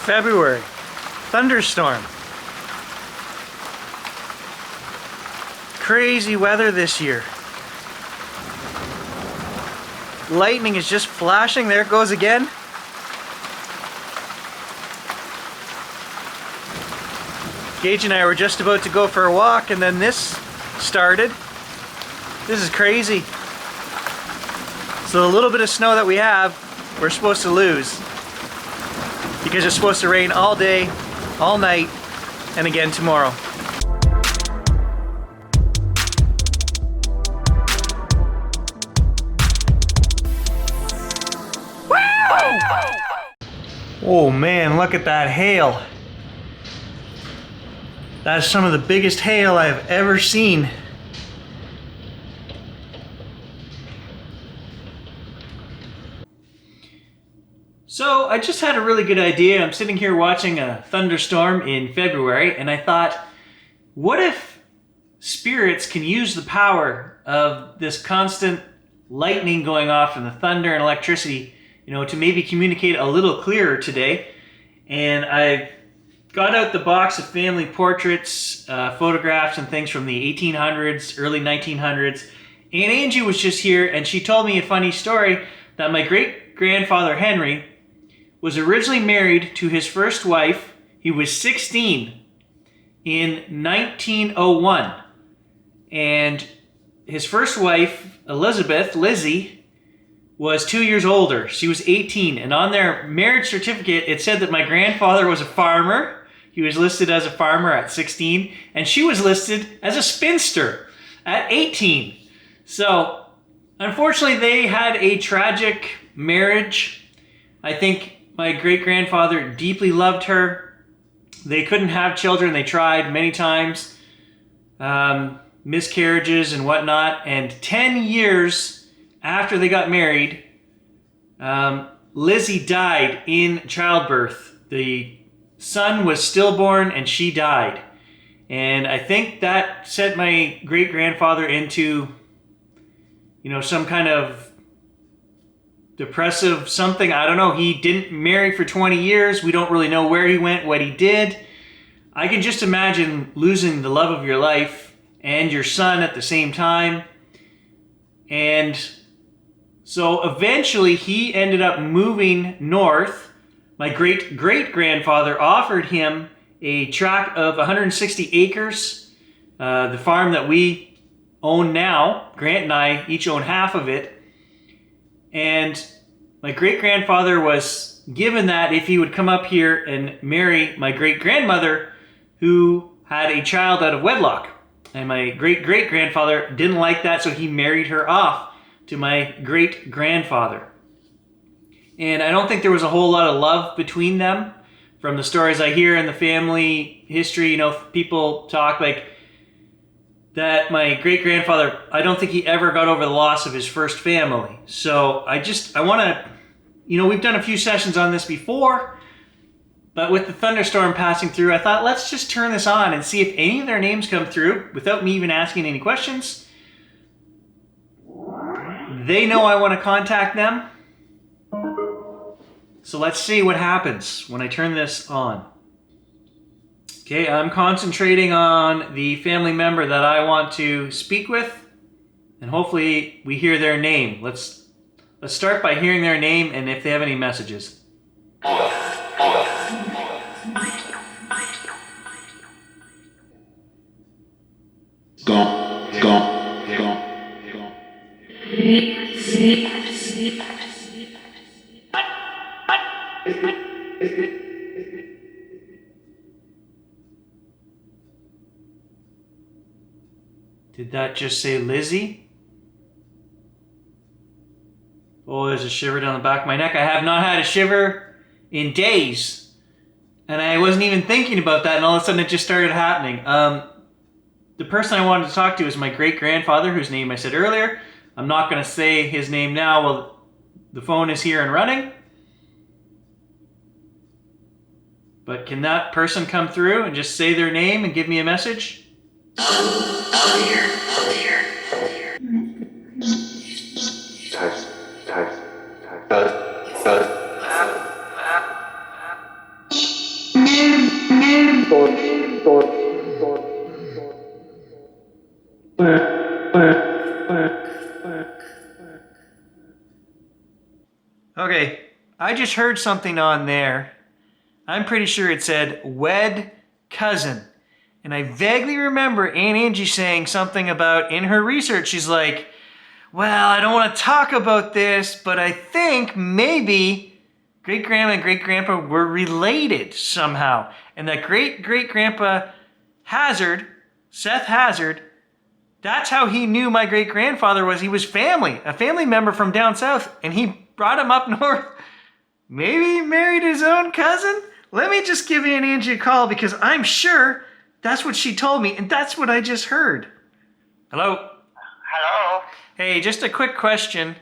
February Thunderstorm. Crazy weather this year. Lightning is just flashing. There it goes again. Gage and I were just about to go for a walk and then this started. This is crazy. So the little bit of snow that we have, we're supposed to lose. Because it's supposed to rain all day, all night, and again tomorrow. Oh man, look at that hail. That's some of the biggest hail I've ever seen. So I just had a really good idea. I'm sitting here watching a thunderstorm in February and I thought, what if spirits can use the power of this constant lightning going off and the thunder and electricity, to maybe communicate a little clearer today. And I got out the box of family portraits, photographs and things from the 1800s, early 1900s. And Angie was just here and she told me a funny story that my great-grandfather Henry was originally married to his first wife. He was 16 in 1901. And his first wife, Elizabeth, Lizzie, was 2 years older. She was 18. And on their marriage certificate, it said that my grandfather was a farmer. He was listed as a farmer at 16. And she was listed as a spinster at 18. So, unfortunately, they had a tragic marriage. I think my great-grandfather deeply loved her. They couldn't have children. They tried many times. Miscarriages and whatnot. And 10 years after they got married, Lizzie died in childbirth. The son was stillborn and she died. And I think that set my great-grandfather into, some kind of depressive something. I don't know. He didn't marry for 20 years. We don't really know where he went, what he did. I can just imagine losing the love of your life and your son at the same time. And so eventually he ended up moving north. My great-great-grandfather offered him a tract of 160 acres. The farm that we own now, Grant and I each own half of it. And my great-grandfather was given that if he would come up here and marry my great-grandmother, who had a child out of wedlock. And my great-great-grandfather didn't like that, so he married her off to my great-grandfather. And I don't think there was a whole lot of love between them. From the stories I hear in the family history, people talk like that my great-grandfather, I don't think he ever got over the loss of his first family. So I want to, we've done a few sessions on this before, but with the thunderstorm passing through, I thought, let's just turn this on and see if any of their names come through without me even asking any questions. They know I want to contact them. So let's see what happens when I turn this on. Okay, I'm concentrating on the family member that I want to speak with, and hopefully we hear their name. Let's start by hearing their name and if they have any messages. Go. Did that just say Lizzie? Oh, there's a shiver down the back of my neck. I have not had a shiver in days. And I wasn't even thinking about that, and all of a sudden it just started happening. The person I wanted to talk to is my great-grandfather, whose name I said earlier. I'm not going to say his name now while the phone is here and running. But can that person come through and just say their name and give me a message? I'm here. Type. Okay, I just heard something on there. I'm pretty sure it said wed cousin. And I vaguely remember Aunt Angie saying something about in her research, she's like, well, I don't want to talk about this, but I think maybe great grandma and great grandpa were related somehow. And that great great grandpa Hazard, Seth Hazard, that's how he knew my great grandfather was. He was family, a family member from down south, and he brought him up north. Maybe he married his own cousin? Let me just give Aunt Angie a call because I'm sure that's what she told me, and that's what I just heard. Hello? Hello? Hey, just a quick question.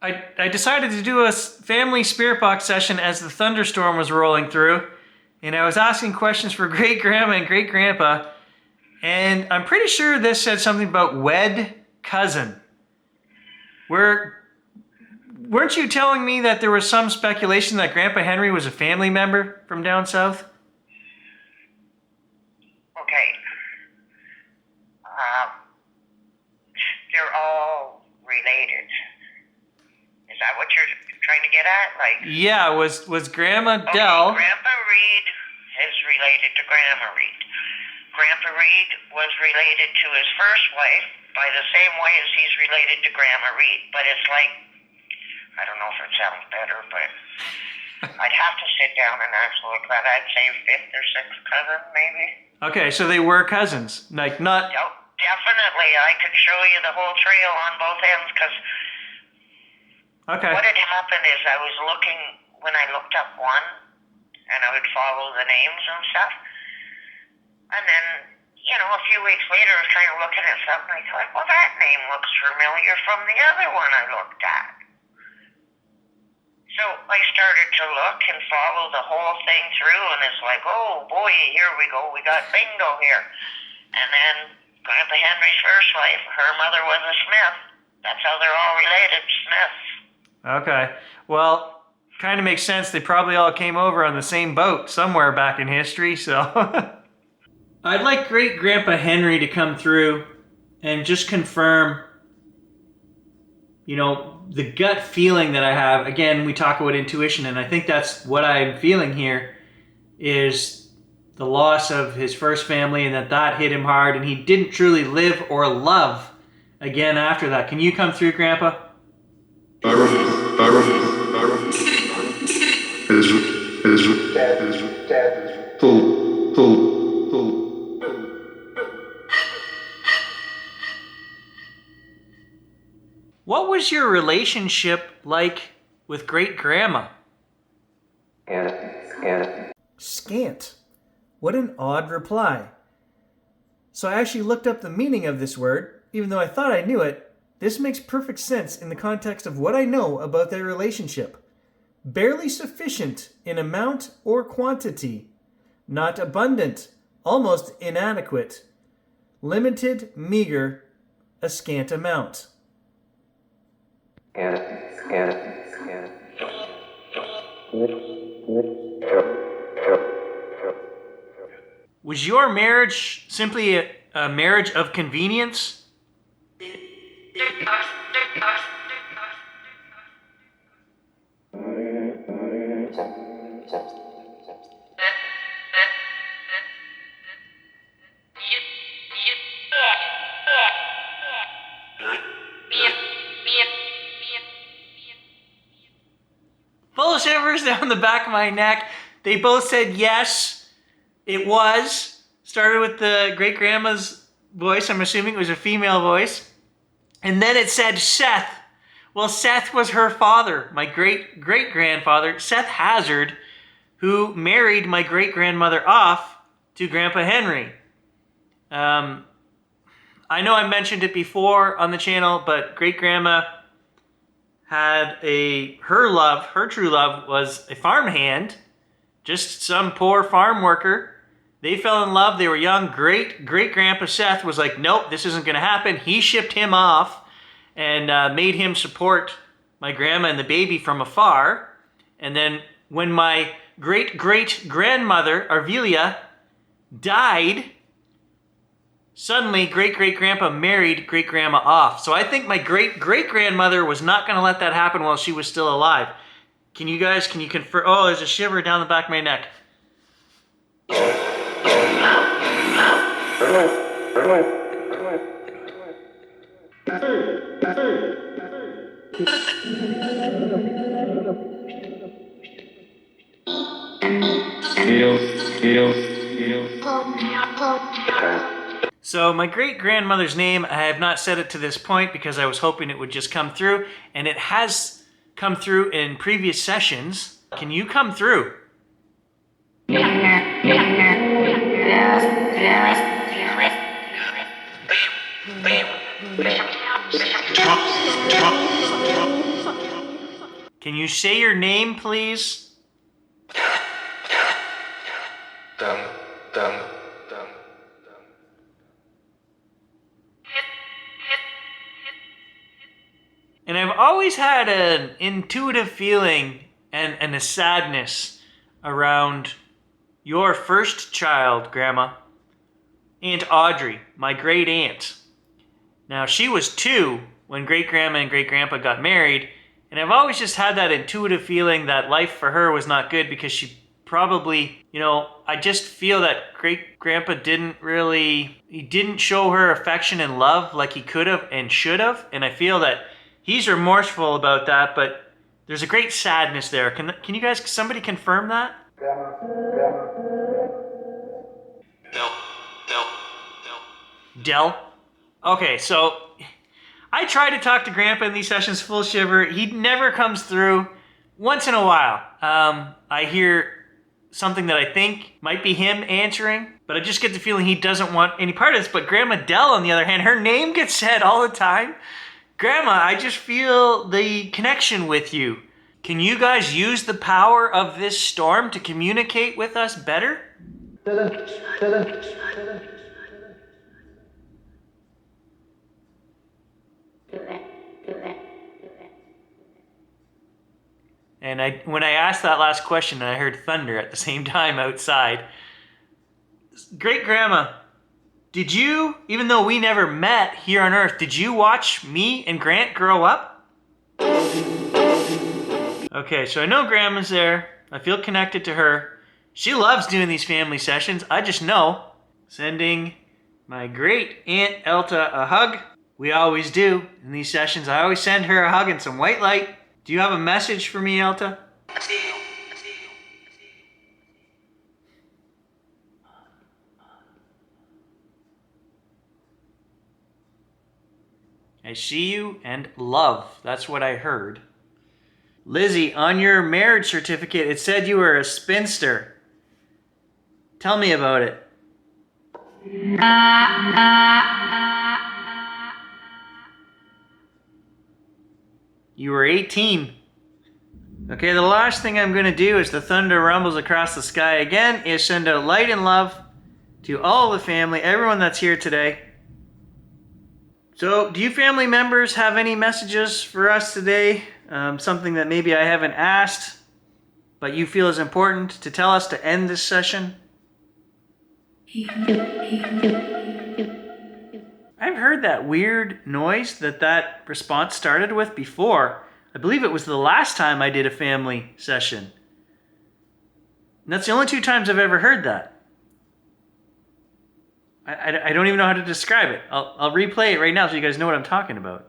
I decided to do a family spirit box session as the thunderstorm was rolling through, and I was asking questions for great grandma and great grandpa, and I'm pretty sure this said something about wed cousin. Weren't you telling me that there was some speculation that Grandpa Henry was a family member from down south? Okay. They're all related. Is that what you're trying to get at? Like, Yeah, was Grandma okay, Dell? Grandpa Reed is related to Grandma Reed. Grandpa Reed was related to his first wife by the same way as he's related to Grandma Reed. But it's like, I don't know if it sounds better, but I'd have to sit down and actually look at that. I'd say fifth or sixth cousin, maybe. Okay, so they were cousins. Like, not... Yep, definitely. I could show you the whole trail on both ends, because Okay. what had happened is I was looking, when I looked up one, and I would follow the names and stuff, and then, you know, a few weeks later I was kind of looking at something, and I thought, well, that name looks familiar from the other one I looked at. So I started to look and follow the whole thing through, and it's like, oh boy, here we go, we got bingo here. And then Grandpa Henry's first wife, her mother was a Smith. That's how they're all related, Smiths. Okay. Well, kind of makes sense. They probably all came over on the same boat somewhere back in history, so... I'd like great Grandpa Henry to come through and just confirm, you know, the gut feeling that I have. Again, we talk about intuition, and I think that's what I'm feeling here is the loss of his first family, and that hit him hard, and he didn't truly live or love again after that. Can you come through, Grandpa? What was your relationship like with great grandma? Scant. What an odd reply. So I actually looked up the meaning of this word, even though I thought I knew it. This makes perfect sense in the context of what I know about their relationship. Barely sufficient in amount or quantity. Not abundant, almost inadequate. Limited, meager, a scant amount. Was your marriage simply a marriage of convenience? Full shivers down the back of my neck. They both said yes, it was. Started with the great grandma's voice. I'm assuming it was a female voice. And then it said Seth. Well, Seth was her father, my great-great-grandfather, Seth Hazard, who married my great-grandmother off to Grandpa Henry. I know I mentioned it before on the channel, but great-grandma had her true love was a farmhand, just some poor farm worker. They fell in love. They were young. Great-grandpa Seth was like, nope, this isn't going to happen. He shipped him off and made him support my grandma and the baby from afar. And then when my great-great-grandmother, Arvelia, died, suddenly great-great-grandpa married great-grandma off. So I think my great-great-grandmother was not going to let that happen while she was still alive. Can you confirm? Oh, there's a shiver down the back of my neck. So my great-grandmother's name, I have not said it to this point because I was hoping it would just come through, and it has come through in previous sessions. Can you come through? Can you say your name, please? And I've always had an intuitive feeling and a sadness around your first child, Grandma, Aunt Audrey, my great aunt. Now, she was 2 when great-grandma and great-grandpa got married, and I've always just had that intuitive feeling that life for her was not good because she probably, I just feel that great-grandpa didn't show her affection and love like he could have and should have, and I feel that he's remorseful about that, but there's a great sadness there. Can you guys, somebody confirm that? Del? Okay, so I try to talk to Grandpa in these sessions, full shiver. He never comes through. Once in a while, I hear something that I think might be him answering, but I just get the feeling he doesn't want any part of this. But Grandma Del, on the other hand, her name gets said all the time. Grandma, I just feel the connection with you. Can you guys use the power of this storm to communicate with us better? And when I asked that last question, I heard thunder at the same time outside. Great Grandma, did you, even though we never met here on Earth, did you watch me and Grant grow up? Okay, so I know Grandma's there. I feel connected to her. She loves doing these family sessions. I just know. Sending my great Aunt Elta a hug. We always do in these sessions. I always send her a hug and some white light. Do you have a message for me, Elta? I see you and love. That's what I heard. Lizzie, on your marriage certificate, it said you were a spinster. Tell me about it. You were 18. Okay, the last thing I'm going to do as the thunder rumbles across the sky again is send out light and love to all the family, everyone that's here today. So, do you family members have any messages for us today? Something that maybe I haven't asked, but you feel is important to tell us to end this session? I've heard that weird noise that response started with before. I believe it was the last time I did a family session. And that's the only 2 times I've ever heard that. I don't even know how to describe it. I'll replay it right now so you guys know what I'm talking about.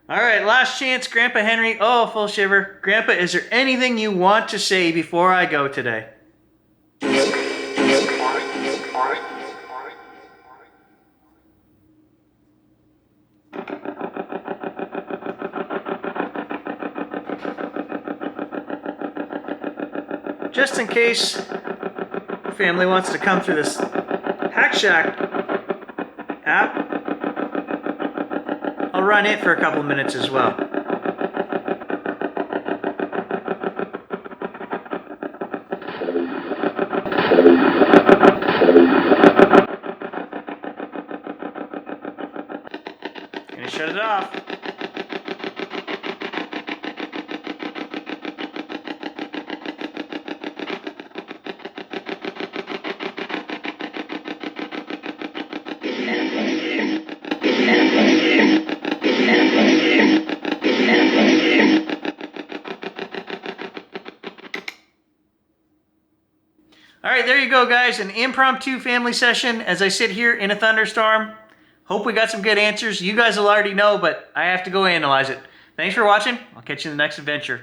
All right, last chance, Grandpa Henry. Oh, full shiver. Grandpa, is there anything you want to say before I go today? Just in case family wants to come through this Hack Shack app, I'll run it for a couple minutes as well. Gonna shut it off. All right, there you go, guys. An impromptu family session as I sit here in a thunderstorm. Hope we got some good answers. You guys will already know, but I have to go analyze it. Thanks for watching. I'll catch you in the next adventure.